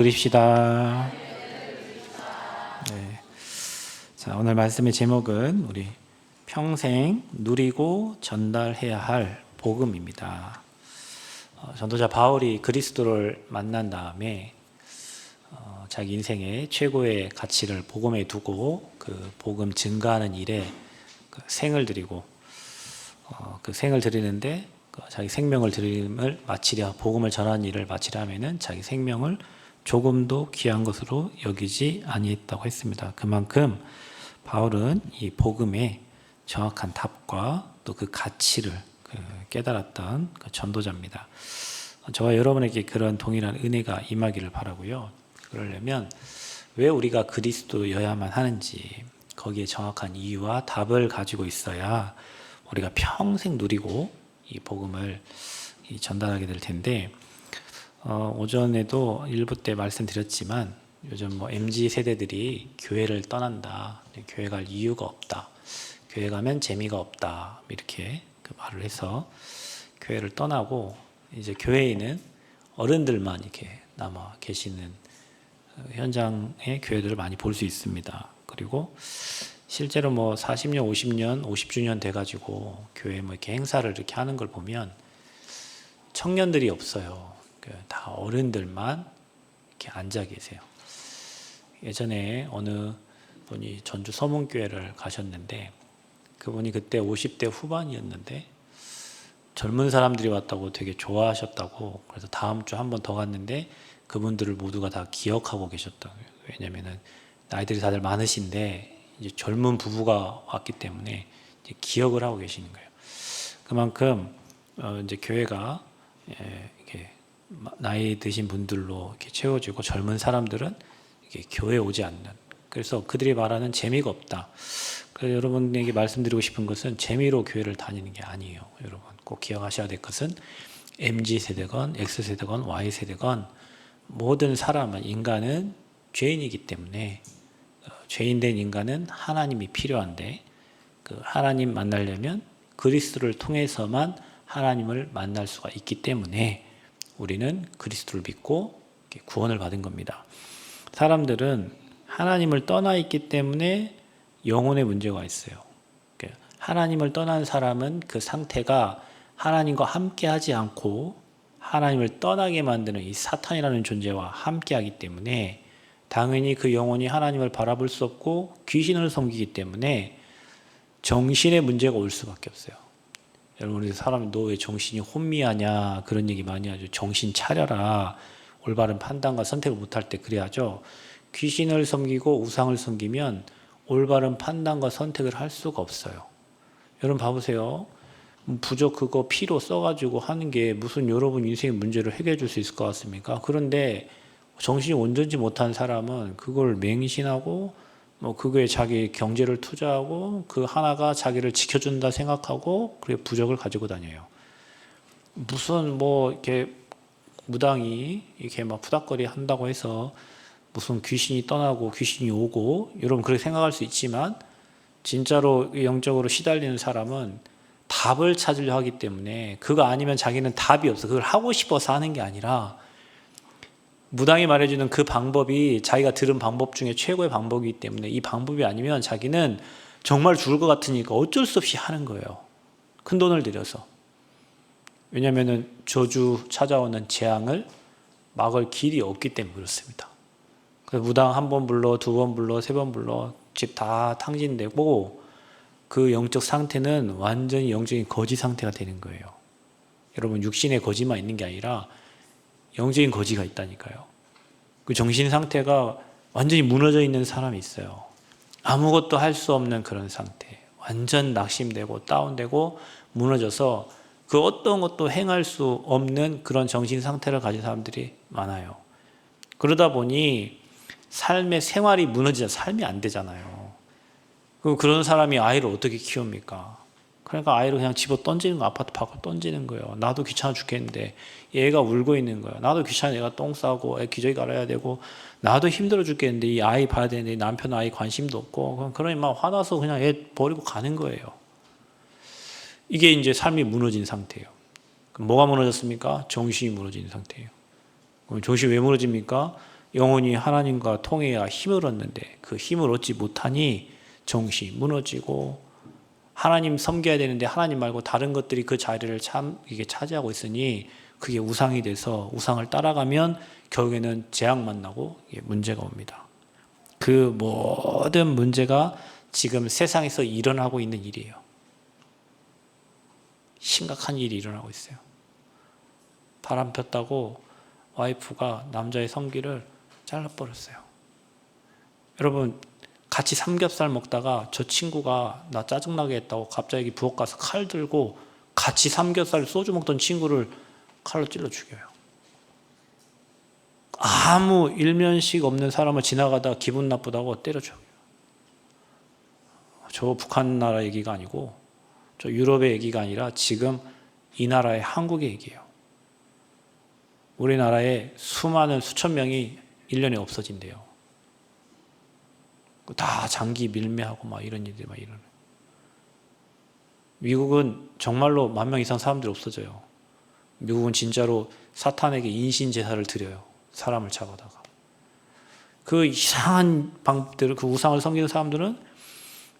드립시다. 네. 자, 오늘 말씀의 제목은 우리 평생 누리고 전달해야 할 복음입니다. 전도자 바울이 그리스도를 만난 다음에 자기 인생의 최고의 가치를 복음에 두고 그 복음 증가하는 일에 그 생을 드리고 그 생을 드리는데 자기 생명을 드림을 마치려 복음을 전하는 일을 마치려 하면은 자기 생명을 조금도 귀한 것으로 여기지 아니했다고 했습니다. 그만큼 바울은 이 복음의 정확한 답과 또 그 가치를 깨달았던 그 전도자입니다. 저와 여러분에게 그런 동일한 은혜가 임하기를 바라고요. 그러려면 왜 우리가 그리스도여야만 하는지 거기에 정확한 이유와 답을 가지고 있어야 우리가 평생 누리고 이 복음을 전달하게 될 텐데, 오전에도 일부 때 말씀드렸지만 요즘 MZ 세대들이 교회를 떠난다, 교회 갈 이유가 없다, 교회 가면 재미가 없다 이렇게 말을 해서 교회를 떠나고 이제 교회에는 어른들만 이렇게 남아 계시는 현장의 교회들을 많이 볼 수 있습니다. 그리고 실제로 40년, 50년, 50주년 돼가지고 교회 이렇게 행사를 이렇게 하는 걸 보면 청년들이 없어요. 다 어른들만 이렇게 앉아 계세요. 예전에 어느 분이 전주 서문교회를 가셨는데 그분이 그때 50대 후반이었는데 젊은 사람들이 왔다고 되게 좋아하셨다고, 그래서 다음 주 한 번 더 갔는데 그분들을 모두가 다 기억하고 계셨다고요. 왜냐면은 나이들이 다들 많으신데 이제 젊은 부부가 왔기 때문에 이제 기억을 하고 계시는 거예요. 그만큼 이제 교회가 이렇게 나이 드신 분들로 이렇게 채워지고 젊은 사람들은 이렇게 교회에 오지 않는. 그래서 그들이 말하는 재미가 없다. 그래서 여러분에게 말씀드리고 싶은 것은 재미로 교회를 다니는 게 아니에요. 여러분 꼭 기억하셔야 될 것은 MZ 세대건 X 세대건 Y 세대건 모든 사람은, 인간은 죄인이기 때문에 죄인된 인간은 하나님이 필요한데 그 하나님 만나려면 그리스도를 통해서만 하나님을 만날 수가 있기 때문에 우리는 그리스도를 믿고 구원을 받은 겁니다. 사람들은 하나님을 떠나 있기 때문에 영혼의 문제가 있어요. 하나님을 떠난 사람은 그 상태가 하나님과 함께하지 않고 하나님을 떠나게 만드는 이 사탄이라는 존재와 함께하기 때문에 당연히 그 영혼이 하나님을 바라볼 수 없고 귀신을 섬기기 때문에 정신의 문제가 올 수밖에 없어요. 여러분, 우리 사람이 너 왜 정신이 혼미하냐 그런 얘기 많이 하죠. 정신 차려라. 올바른 판단과 선택을 못할 때 그래야죠. 귀신을 섬기고 우상을 섬기면 올바른 판단과 선택을 할 수가 없어요. 여러분 봐보세요. 부적 그거 피로 써가지고 하는 게 무슨 여러분 인생의 문제를 해결해 줄 수 있을 것 같습니까? 그런데 정신이 온전치 못한 사람은 그걸 맹신하고 그거에 자기 경제를 투자하고 그 하나가 자기를 지켜준다 생각하고 그래 부적을 가지고 다녀요. 무슨 이렇게 무당이 이렇게 푸닥거리 한다고 해서 무슨 귀신이 떠나고 귀신이 오고, 여러분 그렇게 생각할 수 있지만 진짜로 영적으로 시달리는 사람은 답을 찾으려 하기 때문에 그거 아니면 자기는 답이 없어. 그걸 하고 싶어서 하는 게 아니라 무당이 말해주는 그 방법이 자기가 들은 방법 중에 최고의 방법이기 때문에 이 방법이 아니면 자기는 정말 죽을 것 같으니까 어쩔 수 없이 하는 거예요. 큰 돈을 들여서. 왜냐하면 저주 찾아오는 재앙을 막을 길이 없기 때문에 그렇습니다. 그래서 무당 한 번 불러, 두 번 불러, 세 번 불러, 집 다 탕진되고 그 영적 상태는 완전히 영적인 거지 상태가 되는 거예요. 여러분 육신의 거지만 있는 게 아니라 영적인 거지가 있다니까요. 그 정신 상태가 완전히 무너져 있는 사람이 있어요. 아무것도 할 수 없는 그런 상태. 완전 낙심되고 다운되고 무너져서 그 어떤 것도 행할 수 없는 그런 정신 상태를 가진 사람들이 많아요. 그러다 보니 삶의 생활이 무너지자 삶이 안 되잖아요. 그런 사람이 아이를 어떻게 키웁니까? 그러니까 아이를 그냥 집어 던지는 거, 아파트 밖으로 던지는 거예요. 나도 귀찮아 죽겠는데 얘가 울고 있는 거예요. 나도 귀찮아, 얘가 똥 싸고 애 기저귀 갈아야 되고 나도 힘들어 죽겠는데 이 아이 봐야 되는데 남편 아이 관심도 없고, 그러니 막 화나서 그냥 애 버리고 가는 거예요. 이게 이제 삶이 무너진 상태예요. 뭐가 무너졌습니까? 정신이 무너진 상태예요. 정신이 왜 무너집니까? 영혼이 하나님과 통해야 힘을 얻는데 그 힘을 얻지 못하니 정신이 무너지고 하나님 섬겨야 되는데 하나님 말고 다른 것들이 그 자리를 이게 차지하고 있으니 그게 우상이 돼서 우상을 따라가면 결국에는 재앙 만나고 문제가 옵니다. 그 모든 문제가 지금 세상에서 일어나고 있는 일이에요. 심각한 일이 일어나고 있어요. 바람 폈다고 와이프가 남자의 성기를 잘라버렸어요. 여러분, 같이 삼겹살 먹다가 저 친구가 나 짜증나게 했다고 갑자기 부엌 가서 칼 들고 같이 삼겹살 소주 먹던 친구를 칼로 찔러 죽여요. 아무 일면식 없는 사람을 지나가다 기분 나쁘다고 때려 죽여요. 저 북한 나라 얘기가 아니고 저 유럽의 얘기가 아니라 지금 이 나라의 한국의 얘기예요. 우리나라에 수많은 수천 명이 1년에 없어진대요. 다 장기 밀매하고 막 이런 일들이 막 일어나요. 미국은 정말로 10,000명 이상 사람들이 없어져요. 미국은 진짜로 사탄에게 인신 제사를 드려요. 사람을 잡아다가. 그 이상한 방법들을, 그 우상을 섬기는 사람들은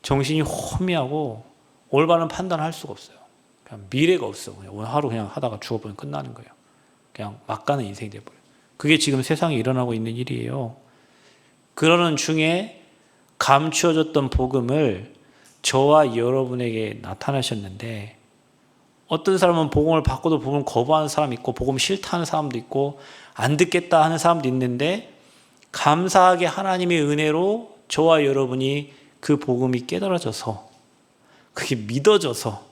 정신이 혼미하고 올바른 판단을 할 수가 없어요. 그냥 미래가 없어. 그냥 오늘 하루 그냥 하다가 죽어버리면 끝나는 거예요. 그냥 막 가는 인생이 돼버려요. 그게 지금 세상에 일어나고 있는 일이에요. 그러는 중에 감추어졌던 복음을 저와 여러분에게 나타나셨는데, 어떤 사람은 복음을 받고도 복음을 거부하는 사람이 있고 복음 싫다는 사람도 있고 안 듣겠다 하는 사람도 있는데, 감사하게 하나님의 은혜로 저와 여러분이 그 복음이 깨달아져서 그게 믿어져서,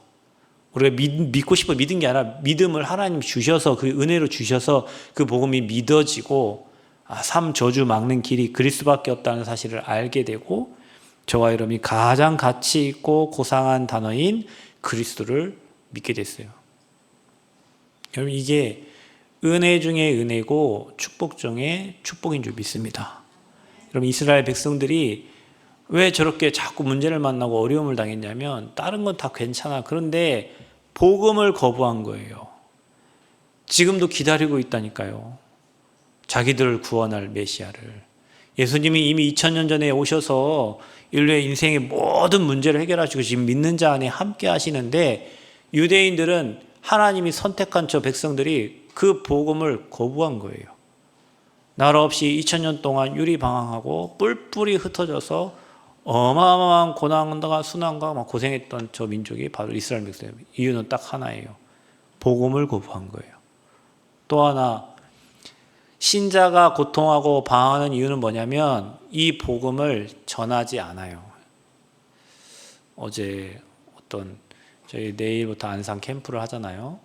우리가 믿고 싶어 믿은 게 아니라 믿음을 하나님 주셔서, 그 은혜로 주셔서 그 복음이 믿어지고 삶 저주 막는 길이 그리스도밖에 없다는 사실을 알게 되고, 저와 여러분이 가장 가치 있고 고상한 단어인 그리스도를 믿게 됐어요. 여러분, 이게 은혜 중에 은혜고 축복 중에 축복인 줄 믿습니다. 여러분, 이스라엘 백성들이 왜 저렇게 자꾸 문제를 만나고 어려움을 당했냐면, 다른 건 다 괜찮아. 그런데 복음을 거부한 거예요. 지금도 기다리고 있다니까요. 자기들을 구원할 메시아를. 예수님이 이미 2000년 전에 오셔서 인류의 인생의 모든 문제를 해결하시고 지금 믿는 자 안에 함께 하시는데, 유대인들은 하나님이 선택한 저 백성들이 그 복음을 거부한 거예요. 나라 없이 2000년 동안 유리방황하고 뿔뿔이 흩어져서 어마어마한 고난과 순환과 막 고생했던 저 민족이 바로 이스라엘 백성이에요. 이유는 딱 하나예요. 복음을 거부한 거예요. 또 하나, 신자가 고통하고 방황하는 이유는 뭐냐면 이 복음을 전하지 않아요. 어제 저희 내일부터 안상 캠프를 하잖아요.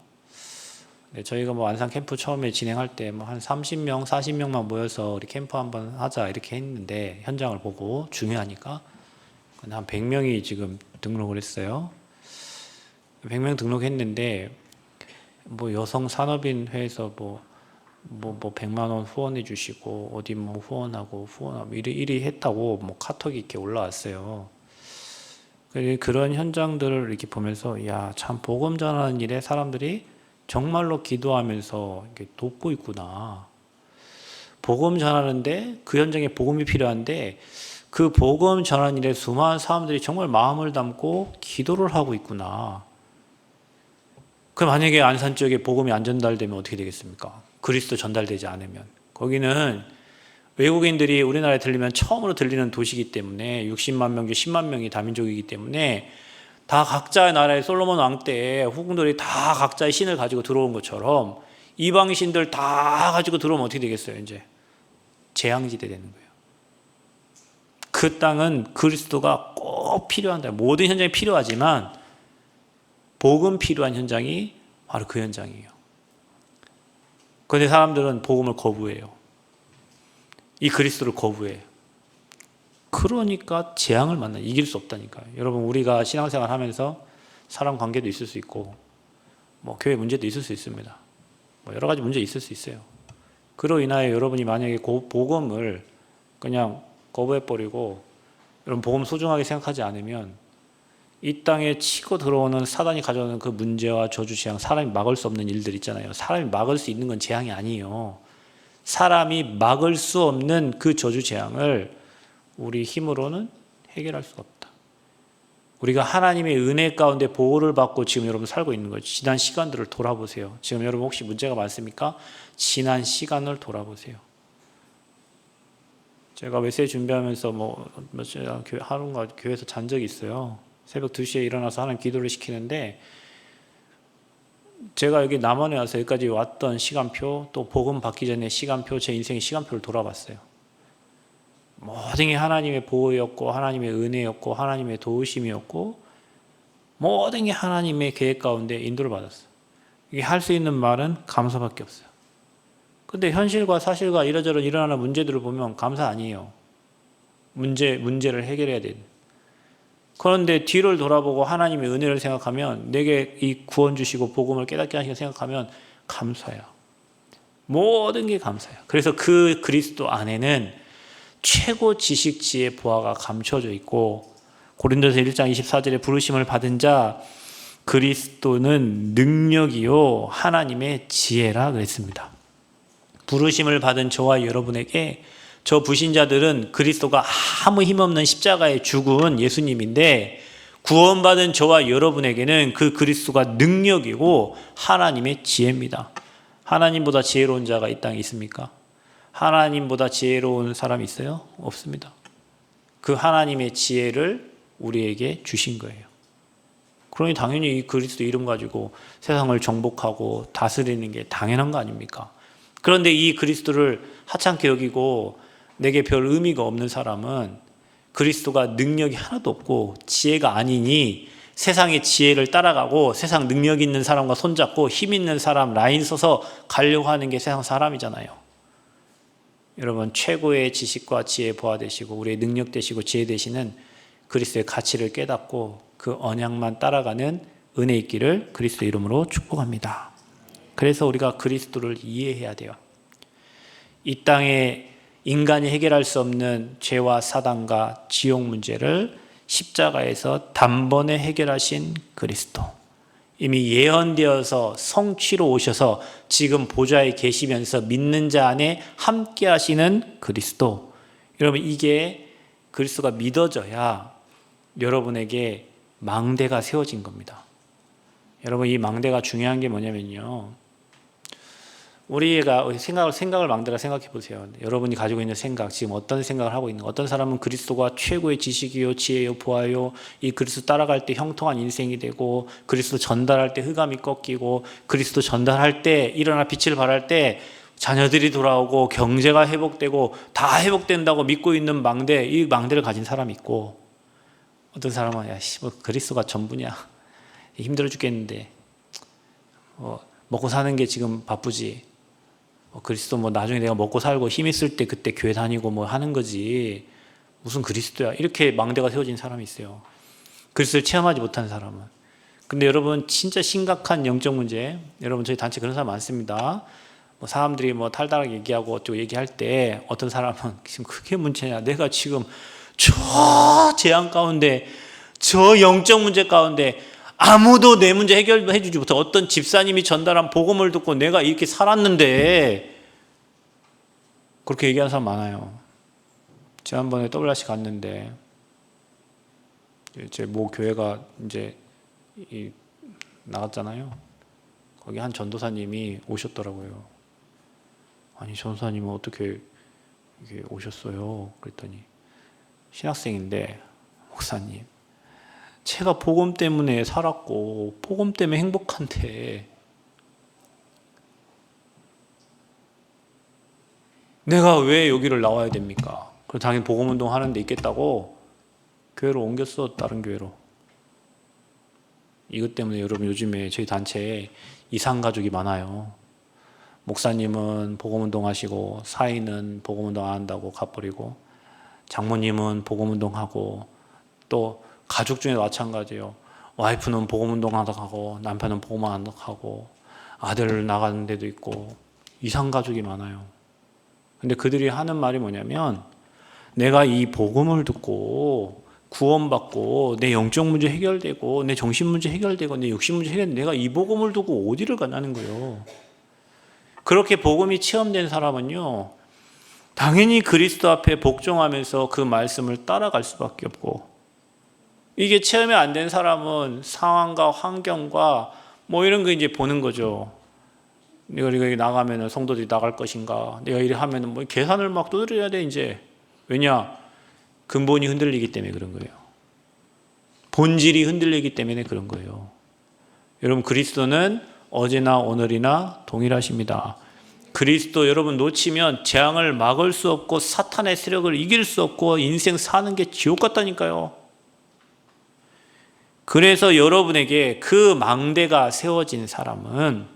저희가 안상 캠프 처음에 진행할 때 한 30명, 40명만 모여서 우리 캠프 한번 하자 이렇게 했는데, 현장을 보고 중요하니까 한 100명이 지금 등록을 했어요. 100명 등록했는데 여성 산업인 회에서 100만 원 후원해 주시고 어디 후원하고 이리 했다고 카톡이 이렇게 올라왔어요. 그런 현장들을 이렇게 보면서, 야, 참 복음 전하는 일에 사람들이 정말로 기도하면서 이렇게 돕고 있구나. 복음 전하는데 그 현장에 복음이 필요한데 그 복음 전하는 일에 수많은 사람들이 정말 마음을 담고 기도를 하고 있구나. 그 만약에 안산 지역에 복음이 안 전달되면 어떻게 되겠습니까? 그리스도 전달되지 않으면. 거기는 외국인들이 우리나라에 들리면 처음으로 들리는 도시이기 때문에 60만 명 중 10만 명이 다민족이기 때문에 다 각자의 나라의 솔로몬 왕 때 후궁들이 다 각자의 신을 가지고 들어온 것처럼 이방 신들 다 가지고 들어오면 어떻게 되겠어요? 이제 재앙지대 되는 거예요. 그 땅은 그리스도가 꼭 필요한다. 모든 현장이 필요하지만 복음 필요한 현장이 바로 그 현장이에요. 그런데 사람들은 복음을 거부해요. 이 그리스도를 거부해요. 그러니까 재앙을 만나 이길 수 없다니까요. 여러분, 우리가 신앙생활 하면서 사람 관계도 있을 수 있고 교회 문제도 있을 수 있습니다. 여러 가지 문제 있을 수 있어요. 그로 인하여 여러분이 만약에 복음을 그냥 거부해버리고 여러분 복음 소중하게 생각하지 않으면 이 땅에 치고 들어오는 사단이 가져오는 그 문제와 저주 재앙, 사람이 막을 수 없는 일들 있잖아요. 사람이 막을 수 있는 건 재앙이 아니에요. 사람이 막을 수 없는 그 저주 재앙을 우리 힘으로는 해결할 수가 없다. 우리가 하나님의 은혜 가운데 보호를 받고 지금 여러분 살고 있는 거죠. 지난 시간들을 돌아보세요. 지금 여러분 혹시 문제가 많습니까? 지난 시간을 돌아보세요. 제가 메시지 준비하면서 하루가 교회에서 잔 적이 있어요. 새벽 2시에 일어나서 하나님 기도를 시키는데 제가 여기 남원에 와서 여기까지 왔던 시간표, 또 복음 받기 전에 시간표, 제 인생의 시간표를 돌아봤어요. 모든 게 하나님의 보호였고 하나님의 은혜였고 하나님의 도우심이었고 모든 게 하나님의 계획 가운데 인도를 받았어요. 이게 할 수 있는 말은 감사밖에 없어요. 근데 현실과 사실과 이러저러 일어나는 문제들을 보면 감사 아니에요. 문제를 해결해야 되는. 그런데 뒤를 돌아보고 하나님의 은혜를 생각하면 내게 이 구원 주시고 복음을 깨닫게 하시고 생각하면 감사해요. 모든 게 감사해요. 그래서 그 그리스도 안에는 최고 지식, 지혜, 보화가 감춰져 있고 고린도서 1장 24절에 부르심을 받은 자 그리스도는 능력이요 하나님의 지혜라 그랬습니다. 부르심을 받은 저와 여러분에게 저 부신자들은 그리스도가 아무 힘없는 십자가에 죽은 예수님인데 구원받은 저와 여러분에게는 그 그리스도가 능력이고 하나님의 지혜입니다. 하나님보다 지혜로운 자가 이 땅에 있습니까? 하나님보다 지혜로운 사람이 있어요? 없습니다. 그 하나님의 지혜를 우리에게 주신 거예요. 그러니 당연히 이 그리스도 이름 가지고 세상을 정복하고 다스리는 게 당연한 거 아닙니까? 그런데 이 그리스도를 하찮게 여기고 내게 별 의미가 없는 사람은 그리스도가 능력이 하나도 없고 지혜가 아니니 세상의 지혜를 따라가고 세상 능력 있는 사람과 손잡고 힘 있는 사람 라인 서서 가려고 하는 게 세상 사람이잖아요. 여러분 최고의 지식과 지혜 보아 되시고 우리의 능력 되시고 지혜 되시는 그리스도의 가치를 깨닫고 그 언약만 따라가는 은혜 있기를 그리스도 이름으로 축복합니다. 그래서 우리가 그리스도를 이해해야 돼요. 이 땅에 인간이 해결할 수 없는 죄와 사단과 지옥 문제를 십자가에서 단번에 해결하신 그리스도. 이미 예언되어서 성취로 오셔서 지금 보좌에 계시면서 믿는 자 안에 함께 하시는 그리스도. 여러분 이게 그리스도가 믿어져야 여러분에게 망대가 세워진 겁니다. 여러분 이 망대가 중요한 게 뭐냐면요. 우리가 생각을 망대라 생각해 보세요. 여러분이 가지고 있는 생각, 지금 어떤 생각을 하고 있는 어떤 사람은 그리스도가 최고의 지식이요, 지혜요, 보아요. 이 그리스도 따라갈 때 형통한 인생이 되고 그리스도 전달할 때 흑암이 꺾이고 그리스도 전달할 때 일어나 빛을 발할 때 자녀들이 돌아오고 경제가 회복되고 다 회복된다고 믿고 있는 망대, 이 망대를 가진 사람이 있고 어떤 사람은 뭐 그리스도가 전부냐, 힘들어 죽겠는데 먹고 사는 게 지금 바쁘지. 그리스도 나중에 내가 먹고 살고 힘 있을 때 그때 교회 다니고 하는 거지. 무슨 그리스도야. 이렇게 망대가 세워진 사람이 있어요. 그리스도를 체험하지 못한 사람은. 근데 여러분 진짜 심각한 영적 문제. 여러분 저희 단체 그런 사람 많습니다. 사람들이 탈달하게 얘기하고 어쩌고 얘기할 때 어떤 사람은 지금 그게 문제냐. 내가 지금 저 재앙 가운데 저 영적 문제 가운데 아무도 내 문제 해결해 주지 못해. 어떤 집사님이 전달한 복음을 듣고 내가 이렇게 살았는데 그렇게 얘기하는 사람 많아요. 지난번에 WRC 갔는데 제 모 교회가 이제 나갔잖아요. 거기 한 전도사님이 오셨더라고요. 아니 전도사님은 어떻게 이게 오셨어요? 그랬더니 신학생인데 목사님 제가 복음 때문에 살았고 복음 때문에 행복한데 내가 왜 여기를 나와야 됩니까? 그래서 당연히 복음운동 하는 데 있겠다고 교회로 옮겼어. 다른 교회로. 이것 때문에 여러분 요즘에 저희 단체에 이산가족이 많아요. 목사님은 복음운동 하시고 사인은 복음운동 안 한다고 가버리고 장모님은 복음운동하고 또 가족 중에 마찬가지예요. 와이프는 복음운동 하고 남편은 복음 안 하고 아들 나가는 데도 있고 이산가족이 많아요. 근데 그들이 하는 말이 뭐냐면 내가 이 복음을 듣고 구원받고 내 영적 문제 해결되고 내 정신 문제 해결되고 내 육신 문제 해결되고 내가 이 복음을 두고 어디를 가냐는 거예요. 그렇게 복음이 체험된 사람은요, 당연히 그리스도 앞에 복종하면서 그 말씀을 따라갈 수밖에 없고, 이게 체험이 안 된 사람은 상황과 환경과 뭐 이런 거 이제 보는 거죠. 내가 여기 나가면 성도들이 나갈 것인가, 내가 이래 하면 뭐 계산을 막 두드려야 돼 이제. 왜냐? 근본이 흔들리기 때문에 그런 거예요. 본질이 흔들리기 때문에 그런 거예요. 여러분, 그리스도는 어제나 오늘이나 동일하십니다. 그리스도 여러분 놓치면 재앙을 막을 수 없고 사탄의 세력을 이길 수 없고 인생 사는 게 지옥 같다니까요. 그래서 여러분에게 그 망대가 세워진 사람은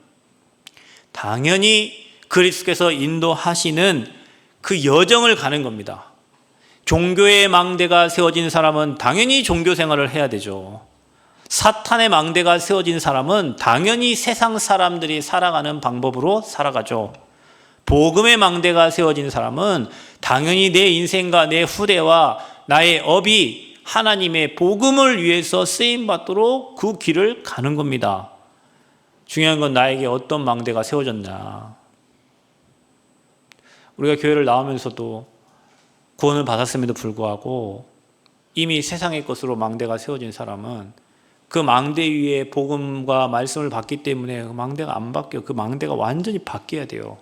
당연히 그리스도께서 인도하시는 그 여정을 가는 겁니다. 종교의 망대가 세워진 사람은 당연히 종교 생활을 해야 되죠. 사탄의 망대가 세워진 사람은 당연히 세상 사람들이 살아가는 방법으로 살아가죠. 복음의 망대가 세워진 사람은 당연히 내 인생과 내 후대와 나의 업이 하나님의 복음을 위해서 쓰임받도록 그 길을 가는 겁니다. 중요한 건 나에게 어떤 망대가 세워졌냐. 우리가 교회를 나오면서도 구원을 받았음에도 불구하고 이미 세상의 것으로 망대가 세워진 사람은 그 망대 위에 복음과 말씀을 받기 때문에 그 망대가 안 바뀌어요. 그 망대가 완전히 바뀌어야 돼요.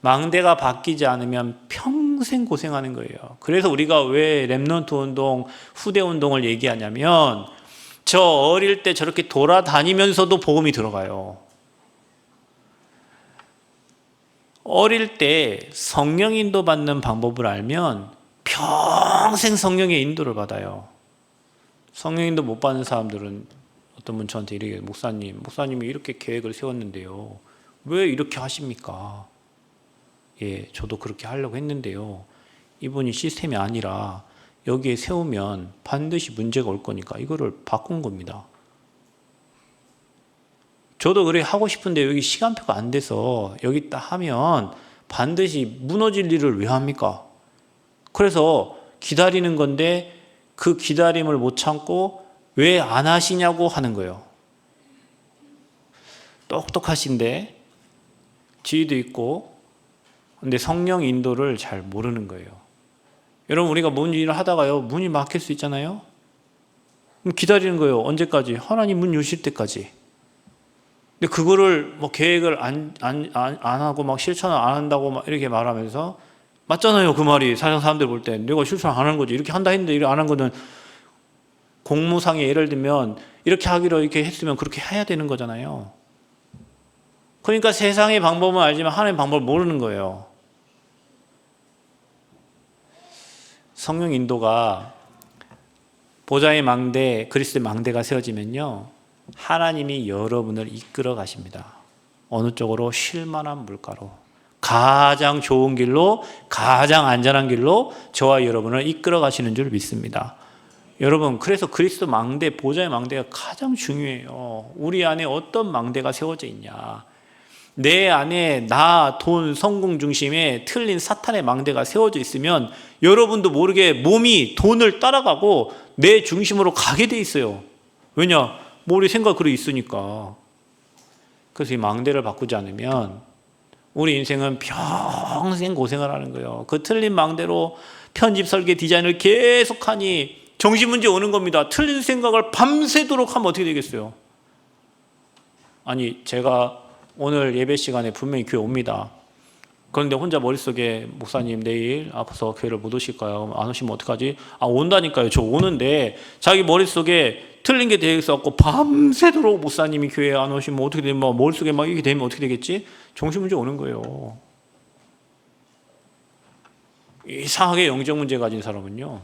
망대가 바뀌지 않으면 평생 고생하는 거예요. 그래서 우리가 왜 렘넌트 운동, 후대 운동을 얘기하냐면 저 어릴 때 저렇게 돌아다니면서도 복음이 들어가요. 어릴 때 성령 인도 받는 방법을 알면 평생 성령의 인도를 받아요. 성령 인도 못 받는 사람들은 어떤 분 저한테 이렇게 목사님이 이렇게 계획을 세웠는데요. 왜 이렇게 하십니까? 예, 저도 그렇게 하려고 했는데요. 이분이 시스템이 아니라 여기에 세우면 반드시 문제가 올 거니까 이거를 바꾼 겁니다. 저도 그래 하고 싶은데 여기 시간표가 안 돼서 여기 딱 하면 반드시 무너질 일을 왜 합니까? 그래서 기다리는 건데 그 기다림을 못 참고 왜 안 하시냐고 하는 거예요. 똑똑하신데 지위도 있고 근데 성령 인도를 잘 모르는 거예요. 여러분, 우리가 뭔 일을 하다가요 문이 막힐 수 있잖아요. 그럼 기다리는 거예요. 언제까지? 하나님 문 여실 때까지. 근데 그거를 뭐 계획을 안 하고 막 실천을 안 한다고 막 이렇게 말하면서 맞잖아요. 그 말이 세상 사람들 볼 때 내가 실천 안 하는 거지. 이렇게 한다 했는데 이렇게 안 한 거는 공무상에 예를 들면 이렇게 하기로 이렇게 했으면 그렇게 해야 되는 거잖아요. 그러니까 세상의 방법은 알지만 하나님의 방법을 모르는 거예요. 성령 인도가 보좌의 망대, 그리스도의 망대가 세워지면요, 하나님이 여러분을 이끌어 가십니다. 어느 쪽으로? 쉴 만한 물가로, 가장 좋은 길로, 가장 안전한 길로 저와 여러분을 이끌어 가시는 줄 믿습니다. 여러분, 그래서 그리스도 망대, 보좌의 망대가 가장 중요해요. 우리 안에 어떤 망대가 세워져 있냐. 내 안에 나, 돈, 성공 중심에 틀린 사탄의 망대가 세워져 있으면 여러분도 모르게 몸이 돈을 따라가고 내 중심으로 가게 돼 있어요. 왜냐? 우리 생각 그래 있으니까. 그래서 이 망대를 바꾸지 않으면 우리 인생은 평생 고생을 하는 거예요. 그 틀린 망대로 편집, 설계, 디자인을 계속하니 정신문제 오는 겁니다. 틀린 생각을 밤새도록 하면 어떻게 되겠어요? 아니, 제가 오늘 예배 시간에 분명히 교회 옵니다. 그런데 혼자 머릿속에 목사님 내일 아파서 교회를 못 오실까요? 안 오시면 어떡하지? 아, 온다니까요. 저 오는데 자기 머릿속에 틀린 게 되어 있어갖고 밤새도록 목사님이 교회에 안 오시면 어떻게 되면 뭐 머릿속에 막 이렇게 되면 어떻게 되겠지? 정신문제 오는 거예요. 이상하게 영적 문제 가진 사람은요,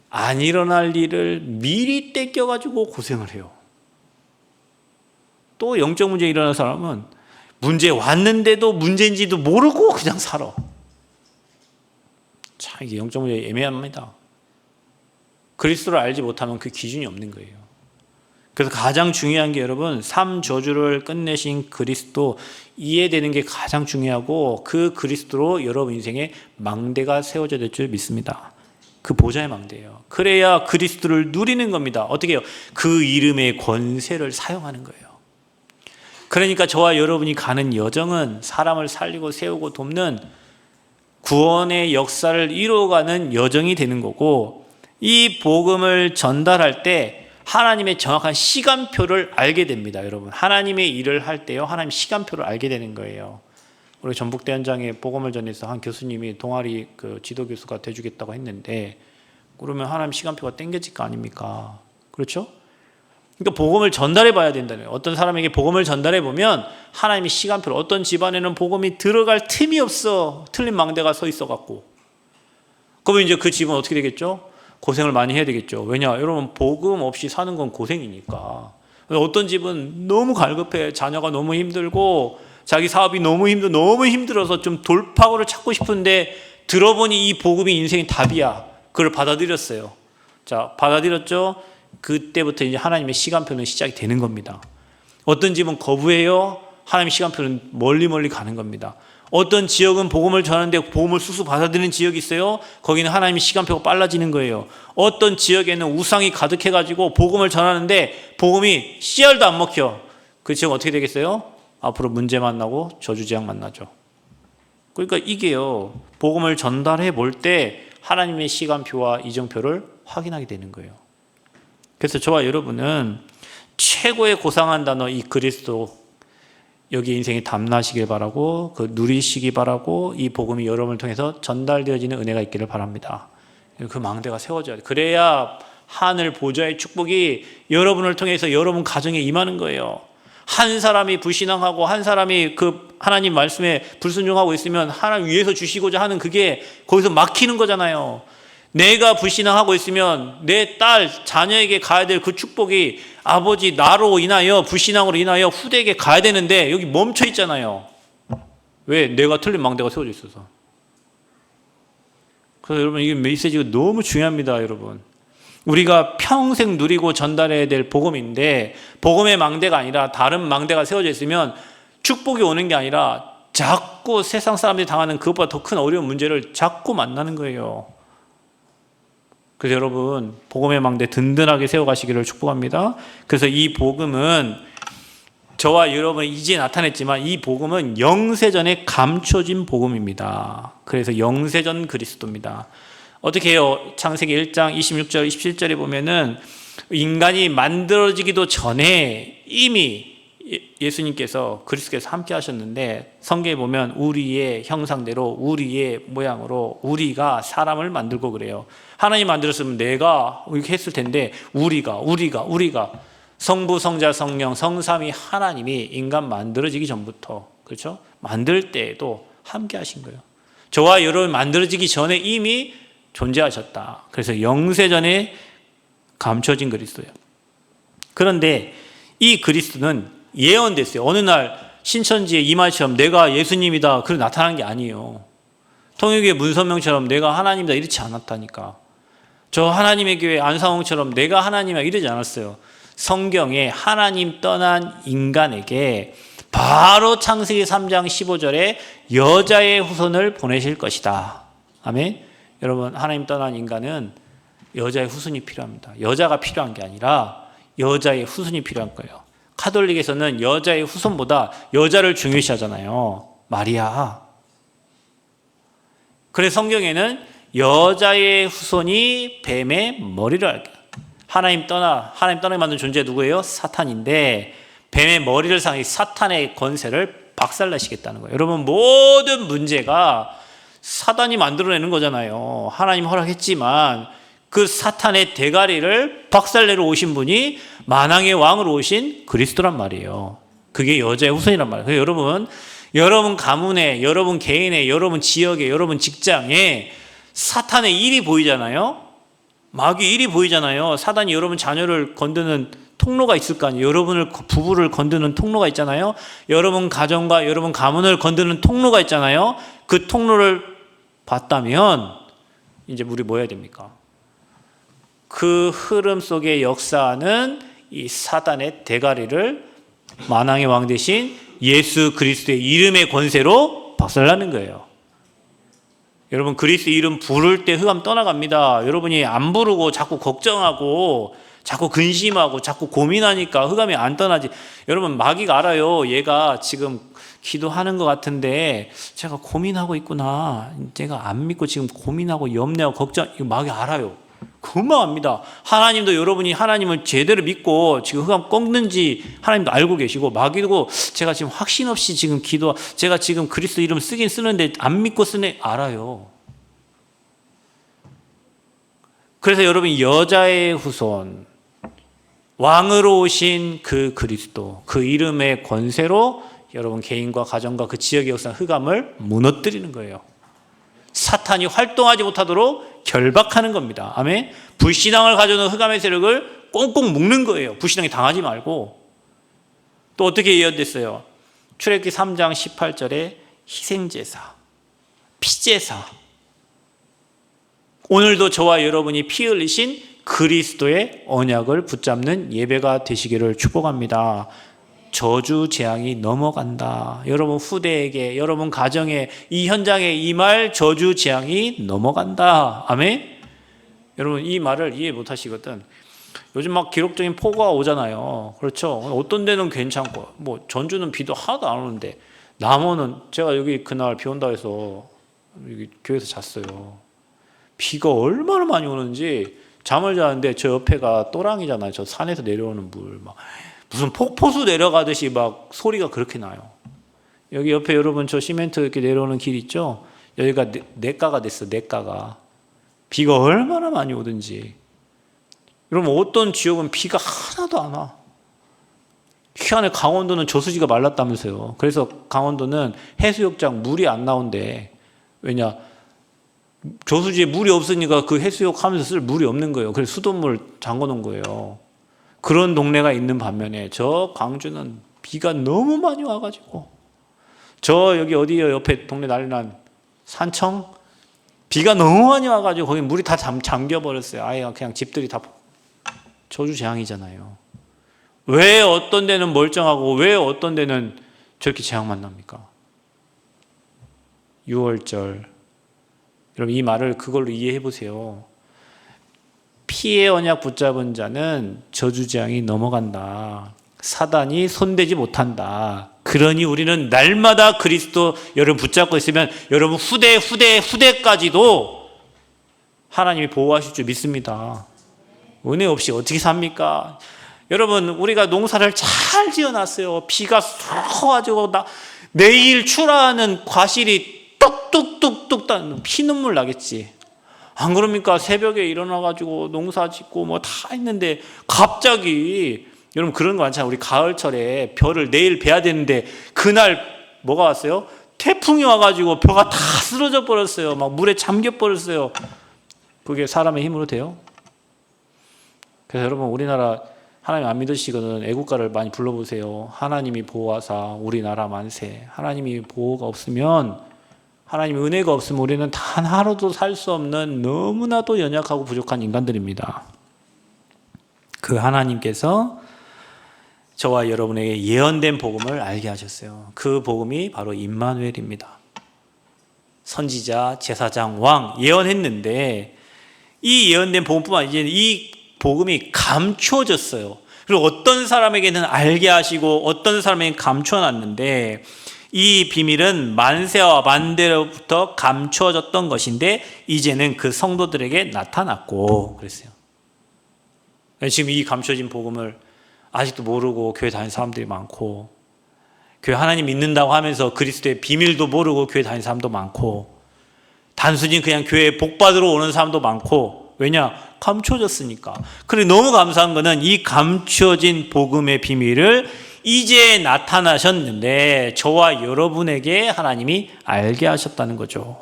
안 일어날 일을 미리 떼껴가지고 고생을 해요. 또 영적 문제 일어나는 사람은 문제 왔는데도 문제인지도 모르고 그냥 살아. 참, 이게 영적 문제 애매합니다. 그리스도를 알지 못하면 그 기준이 없는 거예요. 그래서 가장 중요한 게 여러분, 삶 저주를 끝내신 그리스도 이해되는 게 가장 중요하고 그 그리스도로 여러분 인생에 망대가 세워져 될 줄 믿습니다. 그 보좌의 망대예요. 그래야 그리스도를 누리는 겁니다. 어떻게 해요? 그 이름의 권세를 사용하는 거예요. 그러니까 저와 여러분이 가는 여정은 사람을 살리고 세우고 돕는 구원의 역사를 이루어가는 여정이 되는 거고, 이 복음을 전달할 때 하나님의 정확한 시간표를 알게 됩니다. 여러분, 하나님의 일을 할 때요, 하나님 시간표를 알게 되는 거예요. 우리 전북대 현장에 복음을 전해서 한 교수님이 동아리 지도 교수가 돼주겠다고 했는데, 그러면 하나님 시간표가 땡겨질 거 아닙니까? 그렇죠? 그러니까 복음을 전달해 봐야 된다는 거예요. 어떤 사람에게 복음을 전달해 보면 하나님의 시간표를, 어떤 집안에는 복음이 들어갈 틈이 없어. 틀린 망대가 서 있어 갖고. 그러면 이제 그 집은 어떻게 되겠죠? 고생을 많이 해야 되겠죠. 왜냐? 여러분, 복음 없이 사는 건 고생이니까. 어떤 집은 너무 갈급해. 자녀가 너무 힘들고 자기 사업이 너무 힘들어서 좀 돌파구를 찾고 싶은데 들어보니 이 복음이 인생의 답이야. 그걸 받아들였어요. 자, 받아들였죠? 그때부터 이제 하나님의 시간표는 시작이 되는 겁니다. 어떤 집은 거부해요. 하나님의 시간표는 멀리 가는 겁니다. 어떤 지역은 복음을 전하는데 복음을 쑥쑥 받아들이는 지역이 있어요. 거기는 하나님의 시간표가 빨라지는 거예요. 어떤 지역에는 우상이 가득해가지고 복음을 전하는데 복음이 씨알도 안 먹혀. 그 지역은 어떻게 되겠어요? 앞으로 문제 만나고 저주재앙 만나죠. 그러니까 이게요, 복음을 전달해 볼 때 하나님의 시간표와 이정표를 확인하게 되는 거예요. 그래서 저와 여러분은 최고의 고상한 단어 이 그리스도, 여기 인생이 담나시길 바라고, 누리시기 바라고, 이 복음이 여러분을 통해서 전달되어지는 은혜가 있기를 바랍니다. 그 망대가 세워져야 돼. 그래야 하늘 보좌의 축복이 여러분을 통해서 여러분 가정에 임하는 거예요. 한 사람이 불신앙하고 한 사람이 하나님 말씀에 불순종하고 있으면 하나님 위에서 주시고자 하는 그게 거기서 막히는 거잖아요. 내가 불신앙하고 있으면 내 딸, 자녀에게 가야 될 그 축복이 아버지 나로 인하여, 불신앙으로 인하여 후대에게 가야 되는데 여기 멈춰 있잖아요. 왜? 내가 틀린 망대가 세워져 있어서. 그래서 여러분, 이게 메시지가 너무 중요합니다, 여러분. 우리가 평생 누리고 전달해야 될 복음인데, 복음의 망대가 아니라 다른 망대가 세워져 있으면 축복이 오는 게 아니라 자꾸 세상 사람들이 당하는 그것보다 더 큰 어려운 문제를 자꾸 만나는 거예요. 그래서 여러분, 복음의 망대 든든하게 세워가시기를 축복합니다. 그래서 이 복음은 저와 여러분이 이제 나타냈지만 이 복음은 영세전에 감춰진 복음입니다. 그래서 영세전 그리스도입니다. 어떻게 해요? 창세기 1장 26절 27절에 보면은 인간이 만들어지기도 전에 이미 예수님께서, 그리스도께서 함께 하셨는데, 성경에 보면 우리의 형상대로 우리의 모양으로 우리가 사람을 만들고 그래요. 하나님 만들었으면 내가 이렇게 했을 텐데 우리가 성부 성자 성령 성삼위 하나님이 인간 만들어지기 전부터, 그렇죠? 만들 때에도 함께 하신 거예요. 저와 여러분 만들어지기 전에 이미 존재하셨다. 그래서 영세전에 감춰진 그리스도예요. 그런데 이 그리스도는 예언됐어요. 어느 날 신천지의 이마처럼 내가 예수님이다 그렇게 나타난 게 아니에요. 통일교회 문선명처럼 내가 하나님이다 이렇지 않았다니까. 저 하나님의 교회 안상홍처럼 내가 하나님이다 이러지 않았어요. 성경에 하나님 떠난 인간에게 바로 창세기 3장 15절에 여자의 후손을 보내실 것이다. 아멘. 여러분, 하나님 떠난 인간은 여자의 후손이 필요합니다. 여자가 필요한 게 아니라 여자의 후손이 필요한 거예요. 카톨릭에서는 여자의 후손보다 여자를 중요시하잖아요. 마리아. 그래서 성경에는 여자의 후손이 뱀의 머리를 앓게. 하나님 떠나게 만든 존재 누구예요? 사탄인데 뱀의 머리를 상해 사탄의 권세를 박살내시겠다는 거예요. 여러분, 모든 문제가 사단이 만들어내는 거잖아요. 하나님 허락했지만 그 사탄의 대가리를 박살내러 오신 분이 만왕의 왕으로 오신 그리스도란 말이에요. 그게 여자의 후손이란 말이에요. 그래서 여러분 가문에, 여러분 개인에, 여러분 지역에, 여러분 직장에 사탄의 일이 보이잖아요. 마귀 일이 보이잖아요. 사단이 여러분 자녀를 건드는 통로가 있을 거 아니에요. 여러분을, 부부를 건드는 통로가 있잖아요. 여러분 가정과 여러분 가문을 건드는 통로가 있잖아요. 그 통로를 봤다면 이제 우리 뭐 해야 됩니까? 그 흐름 속의 역사는 이 사단의 대가리를 만왕의 왕 대신 예수 그리스도의 이름의 권세로 박살나는 거예요. 여러분, 그리스도 이름 부를 때 흑암 떠나갑니다. 여러분이 안 부르고 자꾸 걱정하고 자꾸 근심하고 자꾸 고민하니까 흑암이 안 떠나지. 여러분, 마귀가 알아요. 얘가 지금 기도하는 것 같은데 제가 고민하고 있구나, 제가 안 믿고 지금 고민하고 염려하고 걱정, 이거 마귀 알아요. 금방 압니다. 하나님도 여러분이 하나님을 제대로 믿고 지금 흑암 꺾는지 하나님도 알고 계시고, 마귀도 제가 지금 확신 없이 지금 제가 지금 그리스도 이름 쓰긴 쓰는데 안 믿고 쓰네, 알아요. 그래서 여러분, 여자의 후손, 왕으로 오신 그 그리스도, 그 이름의 권세로 여러분 개인과 가정과 그 지역의 역사 흑암을 무너뜨리는 거예요. 사탄이 활동하지 못하도록 결박하는 겁니다. 아멘. 불신앙을 가져오는 흑암의 세력을 꽁꽁 묶는 거예요. 불신앙이 당하지 말고. 또 어떻게 예언됐어요? 출애굽기 3장 18절에 희생제사, 피제사, 오늘도 저와 여러분이 피 흘리신 그리스도의 언약을 붙잡는 예배가 되시기를 축복합니다. 저주 재앙이 넘어간다. 여러분 후대에게, 여러분 가정에, 이 현장에 임할 저주 재앙이 넘어간다. 아멘. 여러분, 이 말을 이해 못 하시거든. 요즘 막 기록적인 폭우가 오잖아요. 그렇죠. 어떤 데는 괜찮고, 뭐 전주는 비도 하나도 안 오는데, 남원은, 제가 여기 그날 비 온다 해서 여기 교회에서 잤어요. 비가 얼마나 많이 오는지 잠을 자는데 저 옆에가 또랑이잖아요. 저 산에서 내려오는 물, 막 무슨 폭포수 내려가듯이 막 소리가 그렇게 나요. 여기 옆에 여러분 저 시멘트 이렇게 내려오는 길 있죠? 여기가 냇가가 됐어. 냇가가. 비가 얼마나 많이 오든지. 여러분, 어떤 지역은 비가 하나도 안 와. 희한해. 강원도는 저수지가 말랐다면서요. 그래서 강원도는 해수욕장 물이 안 나온대. 왜냐? 저수지에 물이 없으니까 그 해수욕 하면서 쓸 물이 없는 거예요. 그래서 수돗물 잠궈 놓은 거예요. 그런 동네가 있는 반면에 저 광주는 비가 너무 많이 와가지고, 저 여기 어디요? 옆에 동네 난리 난 산청? 비가 너무 많이 와가지고 거기 물이 다 잠겨버렸어요. 아예 그냥 집들이 다 저주재앙이잖아요. 왜 어떤 데는 멀쩡하고 왜 어떤 데는 저렇게 재앙만 납니까? 6월절. 여러분, 이 말을 그걸로 이해해 보세요. 피의 언약 붙잡은 자는 저주재앙이 넘어간다. 사단이 손대지 못한다. 그러니 우리는 날마다 그리스도 여러분 붙잡고 있으면 여러분 후대까지도 하나님이 보호하실 줄 믿습니다. 은혜 없이 어떻게 삽니까? 여러분, 우리가 농사를 잘 지어놨어요. 비가 쏙 와가지고 내일 출하하는 과실이 뚝뚝뚝뚝 피눈물 나겠지. 안 그럽니까? 새벽에 일어나가지고 농사 짓고 뭐 다 했는데 갑자기, 여러분 그런 거 많잖아요. 우리 가을철에 벼를 내일 베야 되는데 그날 뭐가 왔어요? 태풍이 와가지고 벼가 다 쓰러져 버렸어요. 막 물에 잠겨 버렸어요. 그게 사람의 힘으로 돼요? 그래서 여러분, 우리나라 하나님 안 믿으시거든 애국가를 많이 불러보세요. 하나님이 보호하사 우리나라 만세. 하나님이 보호가 없으면, 하나님의 은혜가 없으면 우리는 단 하루도 살 수 없는 너무나도 연약하고 부족한 인간들입니다. 그 하나님께서 저와 여러분에게 예언된 복음을 알게 하셨어요. 그 복음이 바로 임마누엘입니다. 선지자, 제사장, 왕 예언했는데 이 예언된 복음뿐만 아니라 이 복음이 감추어졌어요. 그리고 어떤 사람에게는 알게 하시고 어떤 사람에게는 감춰놨는데, 이 비밀은 만세와 만대로부터 감추어졌던 것인데 이제는 그 성도들에게 나타났고 그랬어요. 지금 이 감춰진 복음을 아직도 모르고 교회 다니는 사람들이 많고, 교회 하나님 믿는다고 하면서 그리스도의 비밀도 모르고 교회 다니는 사람도 많고, 단순히 그냥 교회에 복 받으러 오는 사람도 많고. 왜냐? 감춰졌으니까. 그리고 너무 감사한 거는 이 감춰진 복음의 비밀을 이제 나타나셨는데 저와 여러분에게 하나님이 알게 하셨다는 거죠.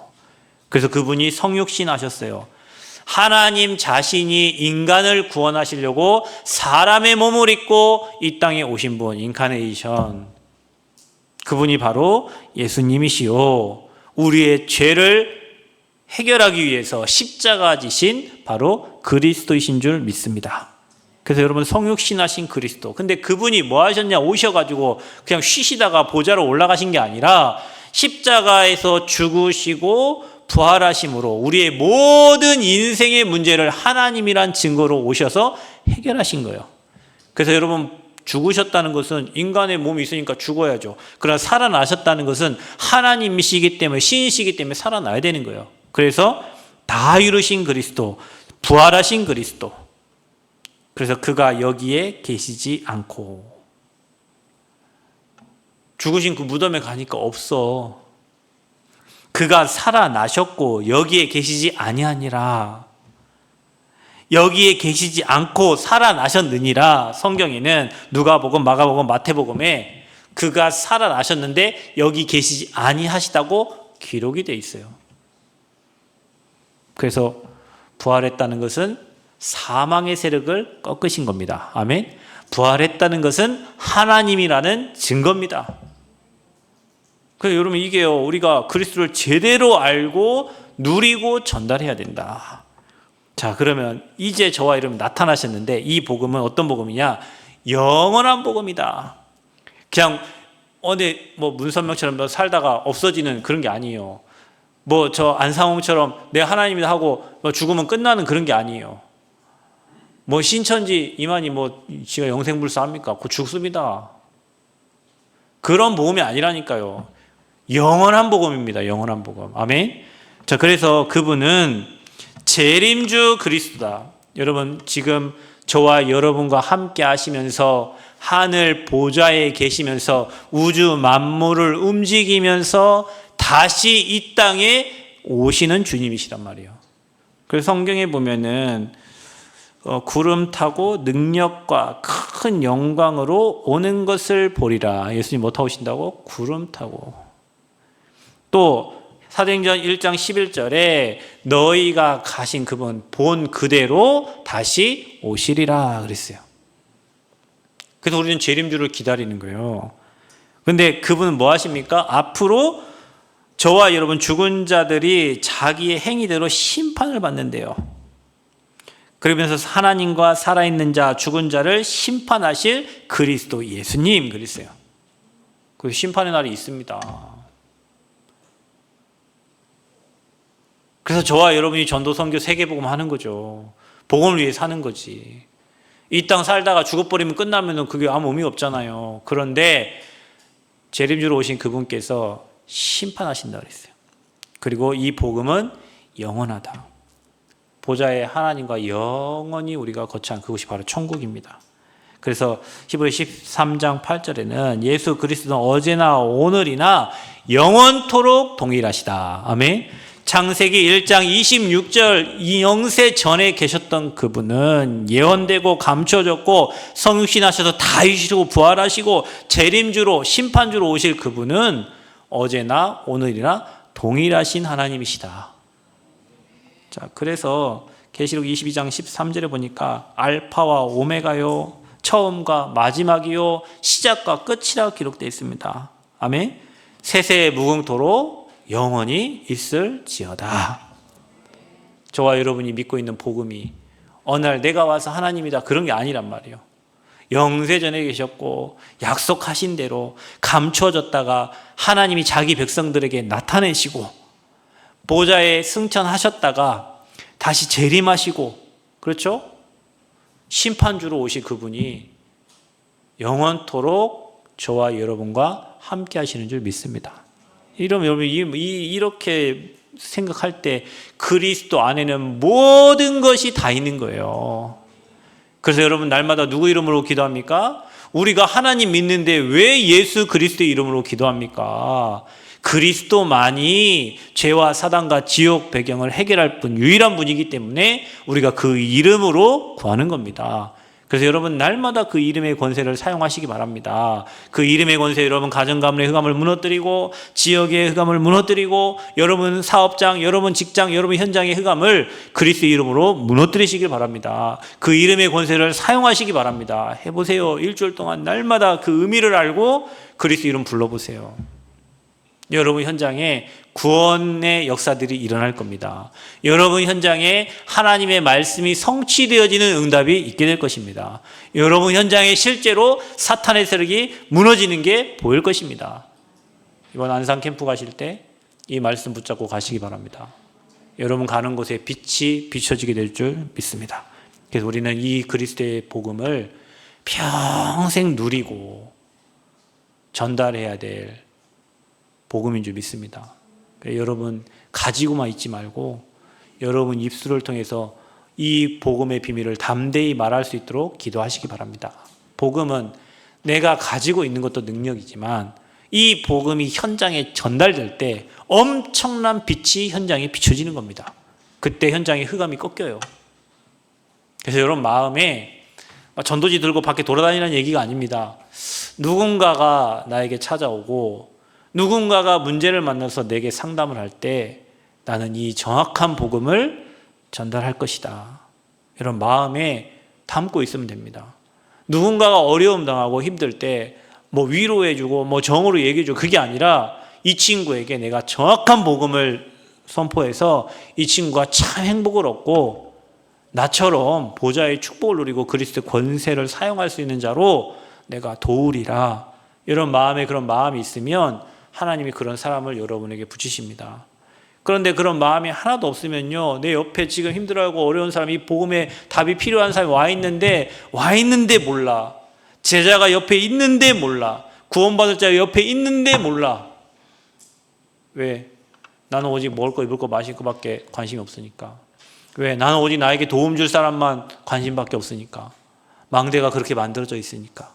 그래서 그분이 성육신 하셨어요. 하나님 자신이 인간을 구원하시려고 사람의 몸을 입고 이 땅에 오신 분, 인카네이션. 그분이 바로 예수님이시요, 우리의 죄를 해결하기 위해서 십자가 지신 바로 그리스도이신 줄 믿습니다. 그래서 여러분, 성육신 하신 그리스도. 근데 그분이 뭐 하셨냐? 오셔가지고 그냥 쉬시다가 보좌로 올라가신 게 아니라 십자가에서 죽으시고 부활하심으로 우리의 모든 인생의 문제를 하나님이란 증거로 오셔서 해결하신 거예요. 그래서 여러분, 죽으셨다는 것은 인간의 몸이 있으니까 죽어야죠. 그러나 살아나셨다는 것은 하나님이시기 때문에, 신이시기 때문에 살아나야 되는 거예요. 그래서 다 이루신 그리스도, 부활하신 그리스도. 그래서 그가 여기에 계시지 않고, 죽으신 그 무덤에 가니까 없어. 그가 살아나셨고 여기에 계시지 아니하니라. 여기에 계시지 않고 살아나셨느니라. 성경에는 누가복음, 마가복음, 마태복음에 그가 살아나셨는데 여기 계시지 아니하시다고 기록이 돼 있어요. 그래서 부활했다는 것은 사망의 세력을 꺾으신 겁니다. 아멘. 부활했다는 것은 하나님이라는 증거입니다. 그래서 여러분, 이게요, 우리가 그리스도를 제대로 알고 누리고 전달해야 된다. 자, 그러면 이제 저와 여러분 나타나셨는데, 이 복음은 어떤 복음이냐? 영원한 복음이다. 그냥 문선명처럼 살다가 없어지는 그런 게 아니에요. 저 안상홍처럼 내 하나님이다 하고 죽으면 끝나는 그런 게 아니에요. 신천지 이만희 지가 영생불사합니까? 곧 죽습니다. 그런 복음이 아니라니까요. 영원한 복음입니다. 영원한 복음. 아멘. 자, 그래서 그분은 재림주 그리스도다. 여러분, 지금 저와 여러분과 함께 하시면서 하늘 보좌에 계시면서 우주 만물을 움직이면서 다시 이 땅에 오시는 주님이시란 말이에요. 그래서 성경에 보면은 구름 타고 능력과 큰 영광으로 오는 것을 보리라. 예수님 뭐 타고 오신다고? 구름 타고. 또 사도행전 1장 11절에 너희가 가신 그분 본 그대로 다시 오시리라 그랬어요. 그래서 우리는 재림주를 기다리는 거예요. 그런데 그분은 뭐 하십니까? 앞으로 저와 여러분 죽은 자들이 자기의 행위대로 심판을 받는데요. 그러면서 하나님과 살아있는 자, 죽은 자를 심판하실 그리스도 예수님 그랬어요. 그 심판의 날이 있습니다. 그래서 저와 여러분이 전도, 선교, 세계복음 하는 거죠. 복음을 위해 사는 거지. 이 땅 살다가 죽어버리면 끝나면 그게 아무 의미 없잖아요. 그런데 재림주로 오신 그분께서 심판하신다 그랬어요. 그리고 이 복음은 영원하다. 보좌의 하나님과 영원히 우리가 거처한 그곳이 바로 천국입니다. 그래서 히브리 13장 8절에는 예수 그리스도는 어제나 오늘이나 영원토록 동일하시다. 아멘. 창세기 1장 26절 이 영세 전에 계셨던 그분은 예언되고 감춰졌고 성육신하셔서 다 이루시고 부활하시고 재림주로 심판주로 오실 그분은 어제나 오늘이나 동일하신 하나님이시다. 자, 그래서 계시록 22장 13절에 보니까 알파와 오메가요, 처음과 마지막이요, 시작과 끝이라 기록되어 있습니다. 아멘. 세세 무궁토록 영원히 있을지어다. 저와 여러분이 믿고 있는 복음이 어느 날 내가 와서 하나님이다 그런 게 아니란 말이에요. 영세전에 계셨고 약속하신 대로 감춰졌다가 하나님이 자기 백성들에게 나타내시고 보좌에 승천하셨다가 다시 재림하시고, 그렇죠? 심판주로 오실 그분이 영원토록 저와 여러분과 함께 하시는 줄 믿습니다. 여러분, 이렇게 생각할 때 그리스도 안에는 모든 것이 다 있는 거예요. 그래서 여러분, 날마다 누구 이름으로 기도합니까? 우리가 하나님 믿는데 왜 예수 그리스도의 이름으로 기도합니까? 그리스도만이 죄와 사단과 지옥 배경을 해결할 분, 유일한 분이기 때문에 우리가 그 이름으로 구하는 겁니다. 그래서 여러분, 날마다 그 이름의 권세를 사용하시기 바랍니다. 그 이름의 권세, 여러분 가정 가문의 흑암을 무너뜨리고 지역의 흑암을 무너뜨리고 여러분 사업장, 여러분 직장, 여러분 현장의 흑암을 그리스도 이름으로 무너뜨리시길 바랍니다. 그 이름의 권세를 사용하시기 바랍니다. 해보세요. 일주일 동안 날마다 그 의미를 알고 그리스도 이름 불러보세요. 여러분 현장에 구원의 역사들이 일어날 겁니다. 여러분 현장에 하나님의 말씀이 성취되어지는 응답이 있게 될 것입니다. 여러분 현장에 실제로 사탄의 세력이 무너지는 게 보일 것입니다. 이번 안산 캠프 가실 때 이 말씀 붙잡고 가시기 바랍니다. 여러분 가는 곳에 빛이 비춰지게 될 줄 믿습니다. 그래서 우리는 이 그리스도의 복음을 평생 누리고 전달해야 될 복음인 줄 믿습니다. 여러분 가지고만 있지 말고 여러분 입술을 통해서 이 복음의 비밀을 담대히 말할 수 있도록 기도하시기 바랍니다. 복음은 내가 가지고 있는 것도 능력이지만 이 복음이 현장에 전달될 때 엄청난 빛이 현장에 비춰지는 겁니다. 그때 현장의 흑암이 꺾여요. 그래서 여러분 마음에 전도지 들고 밖에 돌아다니는 얘기가 아닙니다. 누군가가 나에게 찾아오고 누군가가 문제를 만나서 내게 상담을 할 때 나는 이 정확한 복음을 전달할 것이다. 이런 마음에 담고 있으면 됩니다. 누군가가 어려움 당하고 힘들 때 뭐 위로해주고 뭐 정으로 얘기해주고 그게 아니라 이 친구에게 내가 정확한 복음을 선포해서 이 친구가 참 행복을 얻고 나처럼 보좌의 축복을 누리고 그리스도의 권세를 사용할 수 있는 자로 내가 도우리라. 이런 마음에 그런 마음이 있으면 하나님이 그런 사람을 여러분에게 붙이십니다. 그런데 그런 마음이 하나도 없으면요, 내 옆에 지금 힘들어하고 어려운 사람이 복음에 답이 필요한 사람이 와 있는데 몰라. 제자가 옆에 있는데 몰라. 구원받을 자가 옆에 있는데 몰라. 왜? 나는 오직 먹을 거 입을 거 마실 거밖에 관심이 없으니까. 왜? 나는 오직 나에게 도움 줄 사람만 관심밖에 없으니까. 망대가 그렇게 만들어져 있으니까.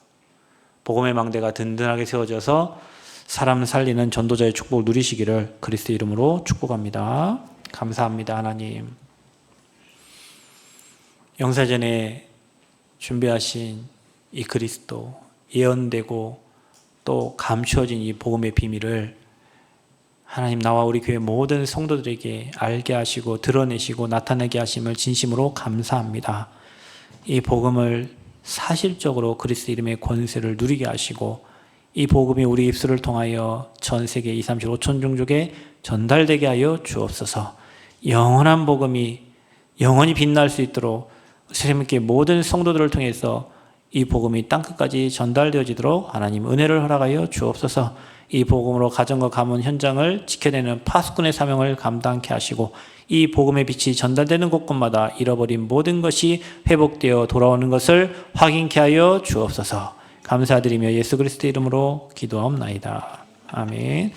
복음의 망대가 든든하게 세워져서 사람 살리는 전도자의 축복을 누리시기를 그리스도 이름으로 축복합니다. 감사합니다, 하나님. 영사전에 준비하신 이 그리스도, 예언되고 또 감추어진 이 복음의 비밀을 하나님 나와 우리 교회 모든 성도들에게 알게 하시고 드러내시고 나타내게 하심을 진심으로 감사합니다. 이 복음을 사실적으로 그리스도 이름의 권세를 누리게 하시고 이 복음이 우리 입술을 통하여 전 세계 2, 3, 5천 종족에 전달되게 하여 주옵소서. 영원한 복음이 영원히 빛날 수 있도록 세례민교회 모든 성도들을 통해서 이 복음이 땅끝까지 전달되어지도록 하나님 은혜를 허락하여 주옵소서. 이 복음으로 가정과 가문 현장을 지켜내는 파수꾼의 사명을 감당케 하시고 이 복음의 빛이 전달되는 곳곳마다 잃어버린 모든 것이 회복되어 돌아오는 것을 확인케 하여 주옵소서. 감사드리며 예수 그리스도 이름으로 기도하옵나이다. 아멘.